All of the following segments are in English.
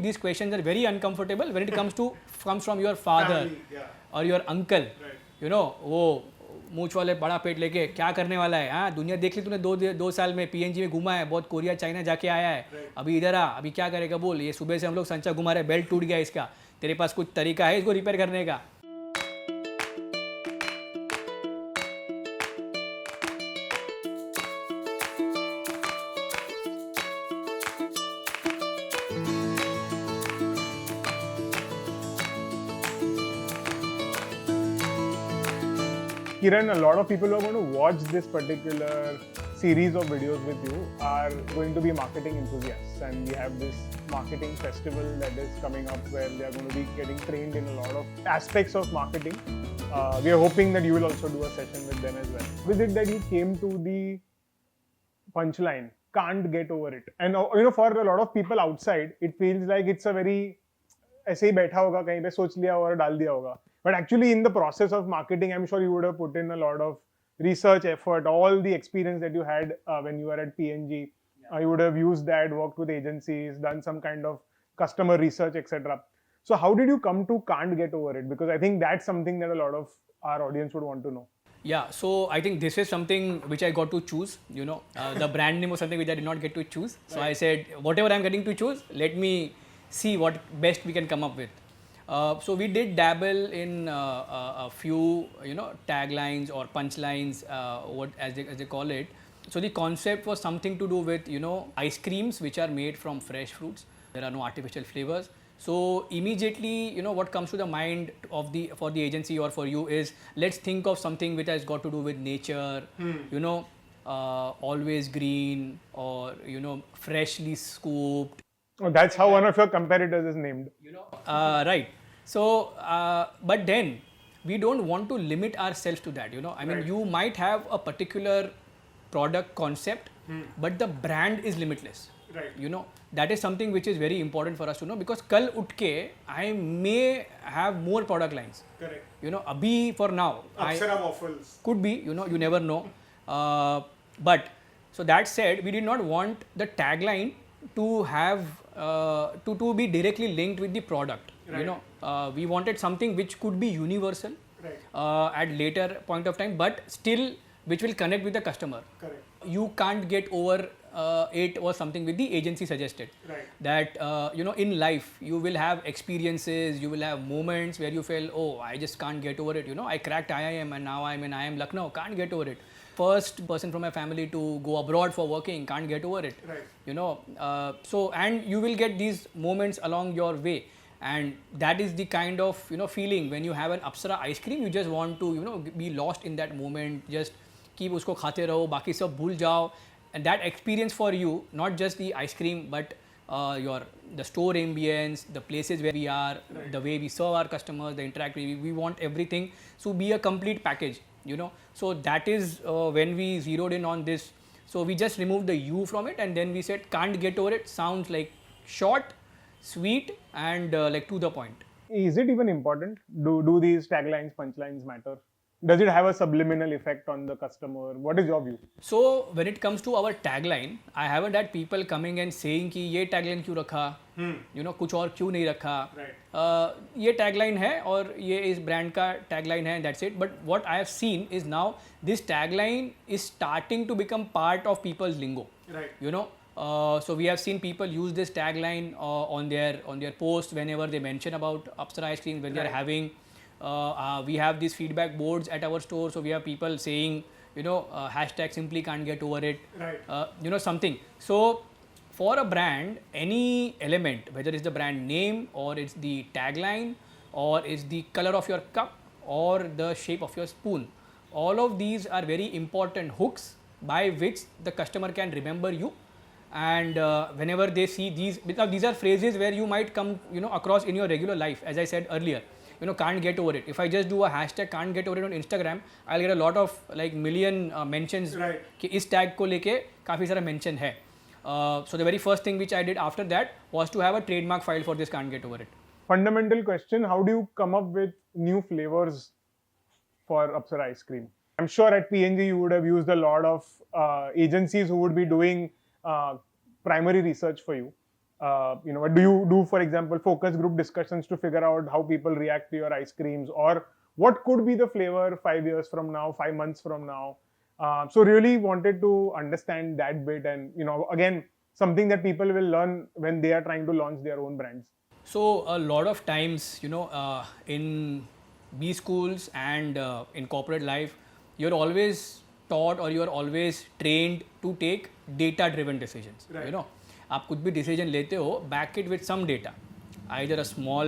These questions are very uncomfortable when it comes from your father or your uncle. You know, वो मूछ वाले बड़ा पेट लेके क्या करने वाला है? हाँ, दुनिया देख ली तूने, दो साल में पीएनजी में घुमा है, बहुत कोरिया चाइना जाके आया है, अभी इधर आ, अभी क्या करेगा बोल? ये सुबह से हम लोग संचा घुमा रहे, बेल्ट टूट गया इसका, तेरे पास कुछ तरीका है इसको रिपेयर करने का? Kiran, a lot of people who are going to watch this particular series of videos with you are going to be marketing enthusiasts, and we have this marketing festival that is coming up where they are going to be getting trained in a lot of aspects of marketing. We are hoping that you will also do a session with them as well. With it that you came to the punchline, can't get over it. And for a lot of people outside, it feels like it's a very ऐसे ही बैठा होगा कहीं पे, सोच लिया और डाल दिया होगा. But actually in the process of marketing, I'm sure you would have put in a lot of research effort, all the experience that you had when you were at PNG. You would have used that, worked with agencies, done some kind of customer research, etc. So how did you come to can't get over it? Because I think that's something that a lot of our audience would want to know. Yeah, so I think this is something which I got to choose, the brand name was something which I did not get to choose. So I said, whatever I'm getting to choose, let me see what best we can come up with. So we did dabble in a few, taglines or punchlines, what as they call it. So the concept was something to do with, ice creams which are made from fresh fruits. There are no artificial flavors. So immediately, what comes to the mind for the agency or for you is, let's think of something which has got to do with nature, always green, or freshly scooped. Oh, that's how one of your competitors is named. Right. So, but then we don't want to limit ourselves to that. I mean, you might have a particular product concept, but the brand is limitless. Right. That is something which is very important for us to know, because kal utke I may have more product lines. Correct. Abhi for now. Apsara waffles. Could be, you never know. But so that said, we did not want the tagline to have to be directly linked with the product. Right. We wanted something which could be universal, right, at later point of time, but still which will connect with the customer. Correct. You can't get over it was something with the agency suggested. Right. That in life you will have experiences, you will have moments where you feel, oh, I just can't get over it. I cracked IIM and now I'm in IIM Lucknow, can't get over it. First person from my family to go abroad for working, can't get over it. Right. So, and you will get these moments along your way, and that is the kind of feeling when you have an Apsara ice cream. You just want to be lost in that moment, just keep usko khate raho, baki sab bhul jao. And that experience for you, not just the ice cream, but the store ambience, the places where we are, right, the way we serve our customers, the interact, we want everything to be a complete package. So that is when we zeroed in on this. So we just removed the U from it, and then we said can't get over it. Sounds like short, sweet, and like to the point. Is it even important? Do these taglines, punchlines matter? Does it have a subliminal effect on the customer? What is your view? So when it comes to our tagline, I haven't had people coming and saying कि ये tagline क्यों रखा, कुछ और क्यों नहीं रखा. Right. ये tagline है और ये इस brand का tagline है, that's it. But what I have seen is now this tagline is starting to become part of people's lingo. Right. So we have seen people use this tagline on their posts whenever they mention about Apsara ice cream, when they are Right. having. We have these feedback boards at our store, so we have people saying, hashtag simply can't get over it, Right. Something. So for a brand, any element, whether it's the brand name or it's the tagline or it's the color of your cup or the shape of your spoon, all of these are very important hooks by which the customer can remember you. And whenever they see these, because these are phrases where you might come across in your regular life, as I said earlier. Can't get over it. If I just do a hashtag can't get over it on Instagram, I'll get a lot of like million mentions. Right. कि इस tag को लेके काफी सारा mention है. So the very first thing which I did after that was to have a trademark file for this can't get over it. Fundamental question: how do you come up with new flavors for Apsara ice cream? I'm sure at PNG you would have used a lot of agencies who would be doing primary research for you. What do you do, for example, focus group discussions to figure out how people react to your ice creams, or what could be the flavor 5 years from now, 5 months from now? So really wanted to understand that bit, and again, something that people will learn when they are trying to launch their own brands. So a lot of times, in B schools and in corporate life, you're always taught or you're always trained to take data-driven decisions. Right. आप कुछ भी decision लेते हो, back it with some data, either a small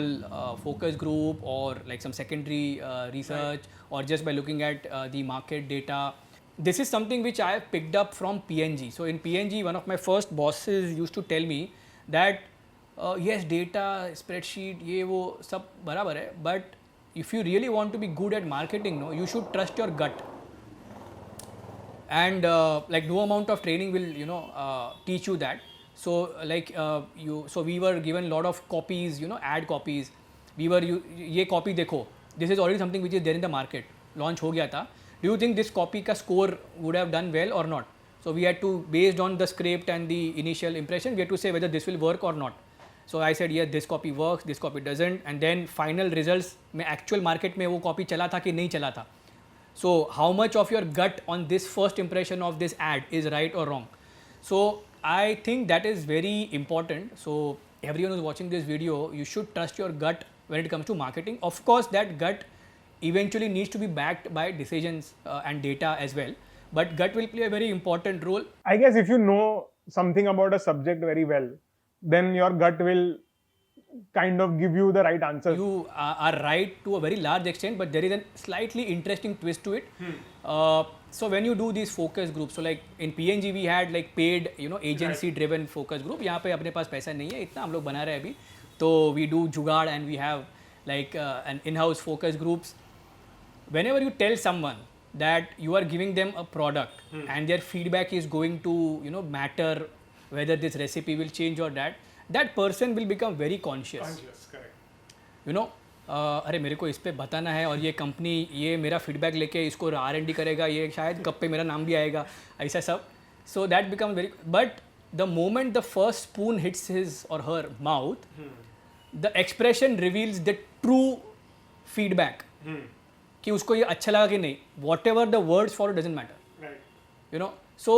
focus group or like some secondary research, or just by looking at the market data. This is something which I have picked up from PNG. So in PNG, one of my first bosses used to tell me that yes, data, spreadsheet, ये वो सब बराबर है, but if you really want to be good at marketing, no, you should trust your gut. And like no amount of training will teach you that. So so we were given a lot of copies, ad copies. We were ये copy देखो, this is already something which is there in the market, launch हो गया था. Do you think this copy का score would have done well or not? So we had to, based on the script and the initial impression, we had to say whether this will work or not. So I said, yes, this copy works, this copy doesn't, and then final results में actual market में वो copy चला था कि नहीं चला था. So how much of your gut on this first impression of this ad is right or wrong? So I think that is very important. So everyone who's watching this video, you should trust your gut when it comes to marketing. Of course, that gut eventually needs to be backed by decisions and data as well. But gut will play a very important role. I guess if you know something about a subject very well, then your gut will kind of give you the right answers. You are right to a very large extent, but there is a slightly interesting twist to it. So when you do these focus groups, so like in PNG we had like paid, agency driven focus group. यहाँ पे अपने पास पैसा नहीं है इतना, हम लोग बना रहे हैं अभी. तो we do जुगाड़ and we have like an in-house focus groups. Whenever you tell someone that you are giving them a product and their feedback is going to matter whether this recipe will change or that person will become very conscious. Correct. अरे मेरे को इस पे बताना है और ये company ये मेरा फीडबैक लेके इसको R&D करेगा, ये शायद कप पे मेरा नाम भी आएगा, ऐसा सब. So that become very, but the moment the first spoon hits his or her mouth, the expression reveals the true feedback कि उसको ये अच्छा लगा कि नहीं. Whatever the words for doesn't matter. So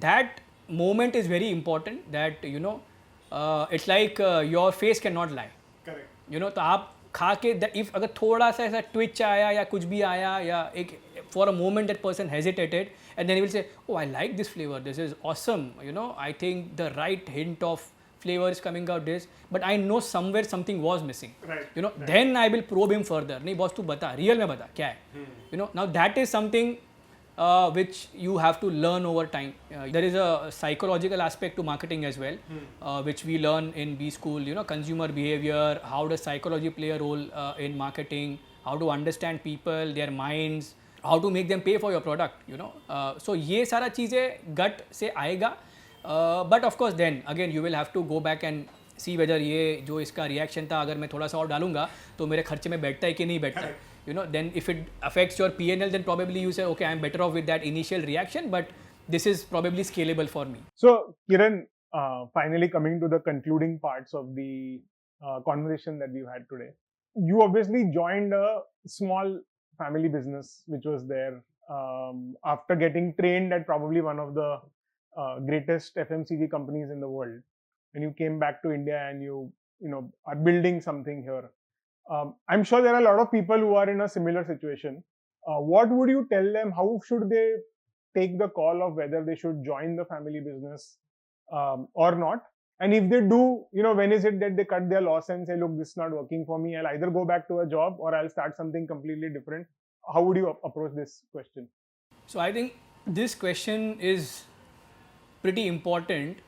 that moment is very important, that it's like your face cannot lie. Correct. तो आप खा के if अगर थोड़ा सा ऐसा twitch आया या कुछ भी आया या एक for a moment that person hesitated and then he will say, oh, I like this flavor, this is awesome, I think the right hint of flavor is coming out this, but I know somewhere something was missing. Right. Right. Then I will probe him further. नहीं boss तू बता, real में बता क्या है. Now that is something which you have to learn over time. There is a psychological aspect to marketing as well, which we learn in B school, consumer behavior, how does psychology play a role in marketing, how to understand people, their minds, how to make them pay for your product, So ये सारा चीज़ें gut से आएगा, but of course then again you will have to go back and see whether ये जो इसका reaction था अगर मैं थोड़ा सा और डालूंगा तो मेरे खर्चे में बैठता है कि नहीं बैठता है. Then if it affects your P&L, then probably you say, okay, I'm better off with that initial reaction, but this is probably scalable for me. So, Kiran, finally coming to the concluding parts of the conversation that we've had today. You obviously joined a small family business, which was there after getting trained at probably one of the greatest FMCG companies in the world. And you came back to India and you are building something here. I'm sure there are a lot of people who are in a similar situation. What would you tell them? How should they take the call of whether they should join the family business or not? And if they do, when is it that they cut their loss and say, look, this is not working for me. I'll either go back to a job or I'll start something completely different. How would you approach this question? So I think this question is pretty important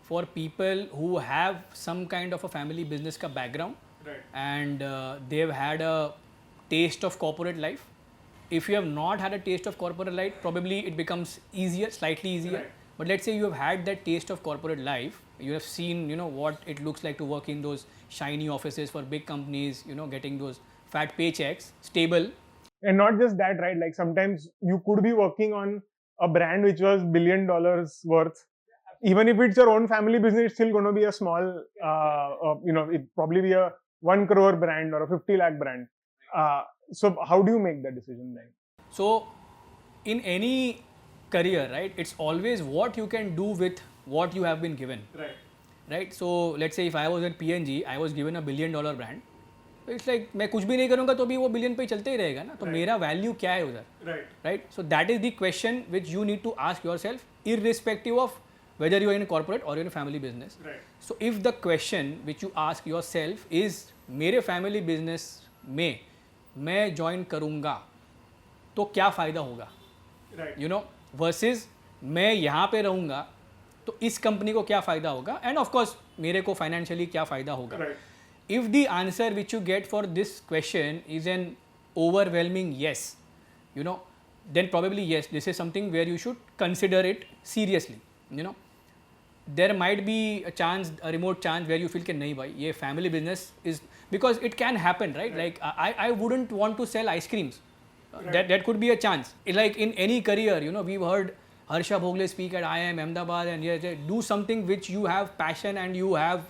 for people who have some kind of a family business ka background. Right. And they've had a taste of corporate life. If you have not had a taste of corporate life, probably it becomes easier, slightly easier. Right. But let's say you have had that taste of corporate life, you have seen, what it looks like to work in those shiny offices for big companies, getting those fat paychecks, stable. And not just that, right? Like sometimes you could be working on a brand which was $1 billion worth, even if it's your own family business, it's still going to be a small, it probably be a 1 crore brand or a 50 lakh brand. So how do you make that decision then? So, in any career, right, it's always what you can do with what you have been given. Right. So, let's say if I was at PNG, I was given a $1 billion brand. So it's like मैं कुछ भी नहीं करूँगा तो भी वो billion पे चलते ही रहेगा ना, तो मेरा वैल्यू क्या है उधर, right? So that is the question which you need to ask yourself irrespective of whether you are in a corporate or in a family business. So if the question which you ask yourself is मेरे family business में मैं join करूँगा तो क्या फ़ायदा होगा, you know, versus मैं यहाँ पे रहूँगा तो इस कंपनी को क्या फ़ायदा होगा, एंड ऑफ कोर्स मेरे को फाइनेंशियली क्या फ़ायदा होगा. If the answer which you get for this question is an overwhelming yes, you know, then probably yes, this is something where you should consider it seriously. You know, there might be a chance, a remote chance where you feel कि नहीं भाई ये family business is, because it can happen, right? Like I wouldn't want to sell ice creams. That could be a chance. Like in any career, you know, we've heard Harsha Bhogle speak at IIM Ahmedabad, and yeah, do something which you have passion and you have,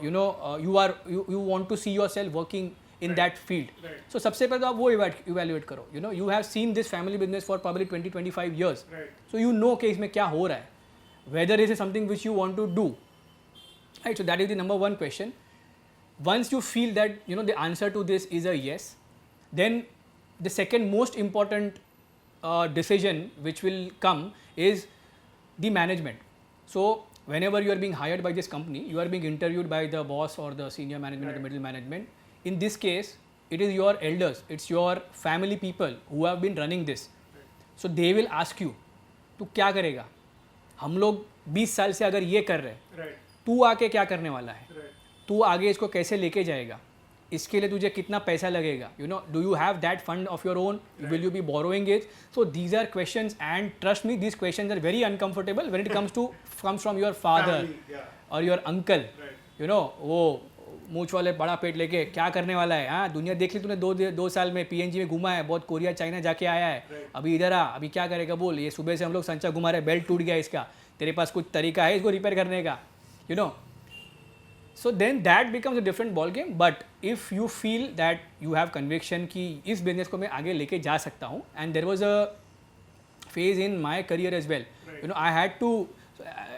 you want to see yourself working in that field. So सबसे पहले तो आप वो evaluate करो. You know, you have seen this family business for probably 20-25 years. So you know कि इसमें क्या हो रहा है. Whether this is something which you want to do. Right. So that is the number one question. Once you feel that, you know, the answer to this is a yes, then the second most important decision which will come is the management. So whenever you are being hired by this company, you are being interviewed by the boss or the senior management or the middle management. In this case, it is your elders, it's your family people who have been running this. So they will ask you, तू क्या करेगा? हम लोग 20 साल से अगर ये कर रहे हैं, तू आके क्या करने वाला है? तू आगे इसको कैसे लेके जाएगा? इसके लिए तुझे कितना पैसा लगेगा? You know, do you have that fund of your own? Will you be borrowing it? So these are questions, and trust me, these questions are very uncomfortable when it comes from your father or your uncle. You know, वो मूछ वाले बड़ा पेट लेके क्या करने वाला है? हाँ, दुनिया देख ली तूने, दो साल में PNG में घुमा है, बहुत कोरिया चाइना जाके आया है, अभी इधर आ, अभी क्या करेगा बोल, ये सुबह से हम लोग संचा घुमा रहे, बेल्ट टूट गया इसका, तेरे पास कुछ तरीका है इसको रिपेयर करने का, you know. So then that becomes a different ball game. But if you feel that you have conviction कि इस business को मैं आगे लेके जा सकता हूँ, and there was a phase in my career as well. You know, I had to,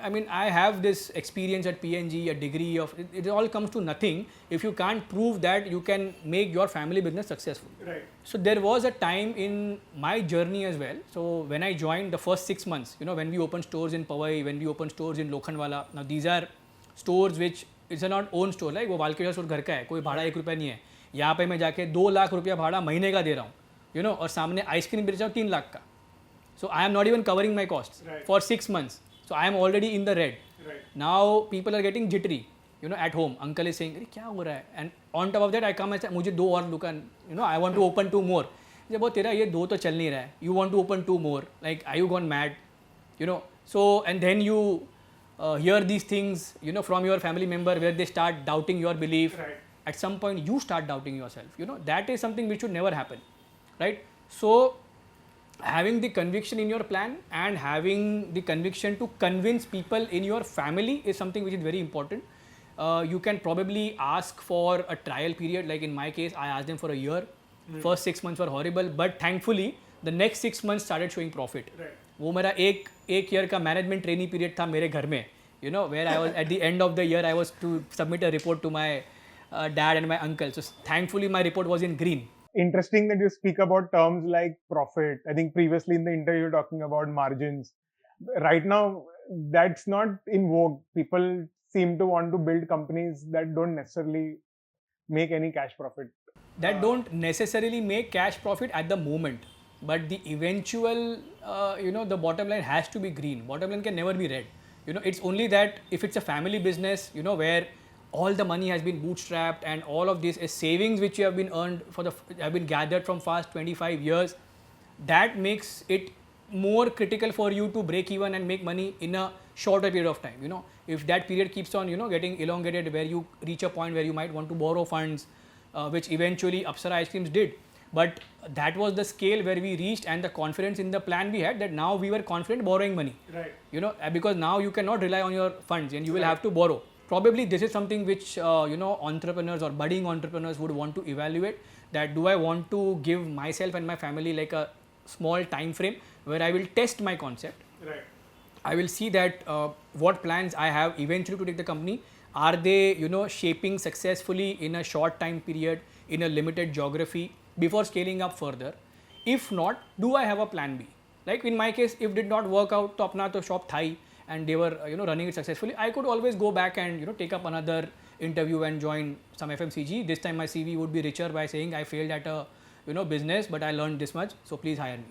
I mean, I have this experience at PNG, a degree of, it all comes to nothing if you can't prove that you can make your family business successful. So there was a time in my journey as well. So when I joined the first 6 months, you know, when we opened stores in Powai, when we opened stores in Lokhandwala, now these are stores which it's not own store, like वो Walkeshwar store घर का है, कोई भाड़ा 1 रुपया नहीं है. यहाँ पे मैं जाके 2 लाख रुपया भाड़ा महीने का दे रहा हूँ, यू नो, और सामने आइसक्रीम बेच रहा हूँ 3 लाख का. So I am not even covering my cost for 6 months. So I am already in the red. Now people are getting jittery, you know, at home. Uncle is saying अरे क्या हो रहा है, and on top of that I come, मुझे 2 और दुकान, you know, I want to open 2 more. जब वो तेरा ये 2 तो चल नहीं रहा है, you want to open 2 more, like I you gone mad, you know. So and then you hear these things, you know, from your family member where they start doubting your belief. At some point you start doubting yourself, you know. That is something which should never happen, right? So having the conviction in your plan and having the conviction to convince people in your family is something which is very important. You can probably ask for a trial period, like in my case I asked them for a year. First 6 months were horrible, but thankfully the next 6 months started showing profit. वो मेरा एक year का management training period था मेरे घर में, you know, where I was at the end of the year I was to submit a report to my dad and my uncle. So thankfully my report was in green. Interesting that you speak about terms like profit. I think previously in the interview you were talking about margins. Right now that's not in vogue. People seem to want to build companies that don't necessarily make any cash profit. That don't necessarily make cash profit at the moment. But the eventual, you know, the bottom line has to be green. Bottom line can never be red. You know, it's only that if it's a family business, you know, where all the money has been bootstrapped and all of this is savings which you have been earned have been gathered from past 25 years, that makes it more critical for you to break even and make money in a shorter period of time. You know, if that period keeps on, you know, getting elongated where you reach a point where you might want to borrow funds, which eventually Apsara Ice Creams did. But that was the scale where we reached, and the confidence in the plan we had, that now we were confident borrowing money. Right. Because now you cannot rely on your funds and you will have to borrow. Probably this is something which entrepreneurs or budding entrepreneurs would want to evaluate, that do I want to give myself and my family like a small time frame where I will test my concept. Right. I will see that what plans I have eventually to take the company, are they shaping successfully in a short time period in a limited geography before scaling up further. If not, do I have a plan B? Like in my case, if did not work out to apna to shop thai and they were running it successfully, I could always go back and take up another interview and join some FMCG. This time my CV would be richer by saying I failed at a business, but I learned this much, so please hire me.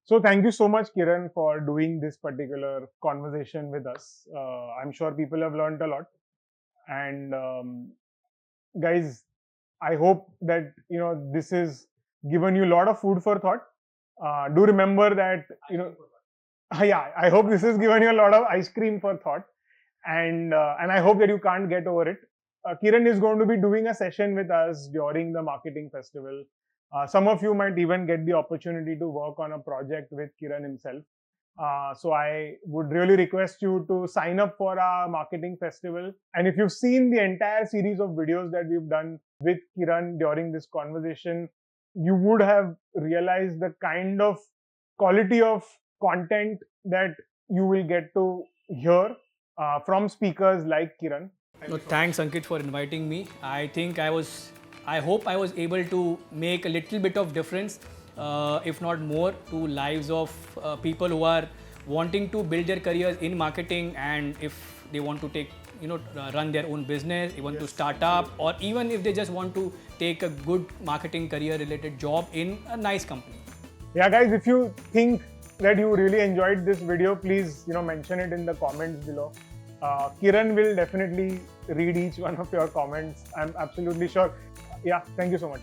So thank you so much, Kiran, for doing this particular conversation with us. I'm sure people have learned a lot. And guys, I hope that this has given you a lot of food for thought. Do remember that yeah, I hope this has given you a lot of ice cream for thought, and I hope that you can't get over it. Kiran is going to be doing a session with us during the marketing festival. Some of you might even get the opportunity to work on a project with Kiran himself. So I would really request you to sign up for our marketing festival. And if you've seen the entire series of videos that we've done with Kiran during this conversation, you would have realized the kind of quality of content that you will get to hear from speakers like Kiran. No, thanks Ankit for inviting me. I hope I was able to make a little bit of difference, if not more, to lives of people who are wanting to build their careers in marketing, and if they want to take run their own business, they want to start up, or even if they just want to take a good marketing career related job in a nice company. Yeah guys, if you think that you really enjoyed this video, please mention it in the comments below. Kiran will definitely read each one of your comments, I'm absolutely sure. Yeah, thank you so much.